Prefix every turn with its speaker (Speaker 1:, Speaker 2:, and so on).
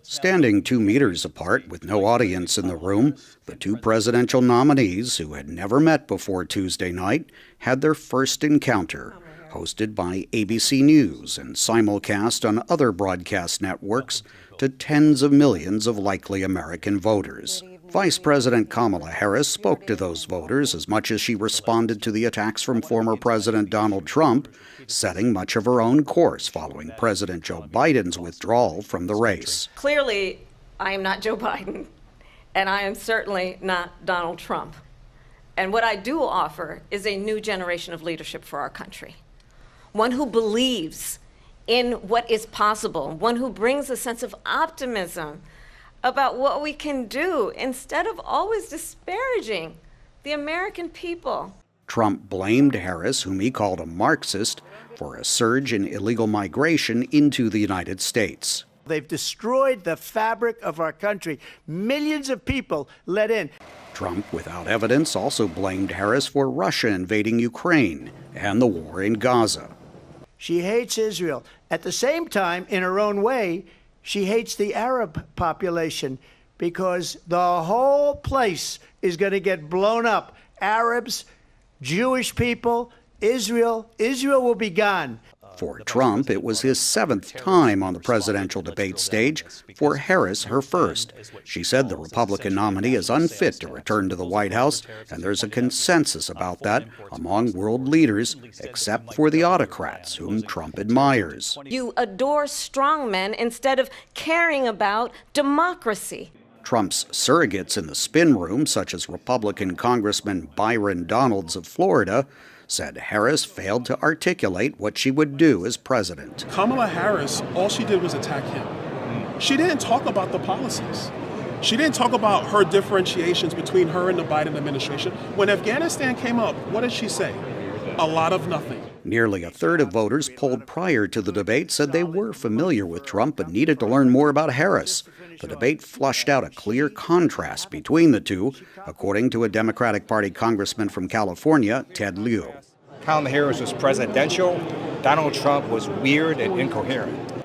Speaker 1: Standing 2 meters apart with no audience in the room, the two presidential nominees, who had never met before Tuesday night, had their first encounter, hosted by ABC News and simulcast on other broadcast networks to tens of millions of likely American voters. Vice President Kamala Harris spoke to those voters as much as she responded to the attacks from former President Donald Trump, setting much of her own course following President Joe Biden's withdrawal from the race.
Speaker 2: Clearly, I am not Joe Biden, and I am certainly not Donald Trump. And what I do offer is a new generation of leadership for our country. One who believes in what is possible, one who brings a sense of optimism about what we can do instead of always disparaging the American people.
Speaker 1: Trump blamed Harris, whom he called a Marxist, for a surge in illegal migration into the United States.
Speaker 3: They've destroyed the fabric of our country. Millions of people let in.
Speaker 1: Trump, without evidence, also blamed Harris for Russia invading Ukraine and the war in Gaza.
Speaker 3: She hates Israel. At the same time, in her own way, she hates the Arab population because the whole place is going to get blown up. Arabs, Jewish people, Israel will be gone.
Speaker 1: For Trump, it was his 7th time on the presidential debate stage, for Harris her first. She said the Republican nominee is unfit to return to the White House, and there's a consensus about that among world leaders, except for the autocrats, whom Trump admires.
Speaker 2: You adore strongmen instead of caring about democracy.
Speaker 1: Trump's surrogates in the spin room, such as Republican Congressman Byron Donalds of Florida, said Harris failed to articulate what she would do as president.
Speaker 4: Kamala Harris, all she did was attack him. She didn't talk about the policies. She didn't talk about her differentiations between her and the Biden administration. When Afghanistan came up, what did she say? A lot of nothing.
Speaker 1: Nearly a third of voters polled prior to the debate said they were familiar with Trump but needed to learn more about Harris. The debate flushed out a clear contrast between the two, according to a Democratic Party congressman from California, Ted Lieu.
Speaker 5: Kamala Harris was presidential. Donald Trump was weird and incoherent.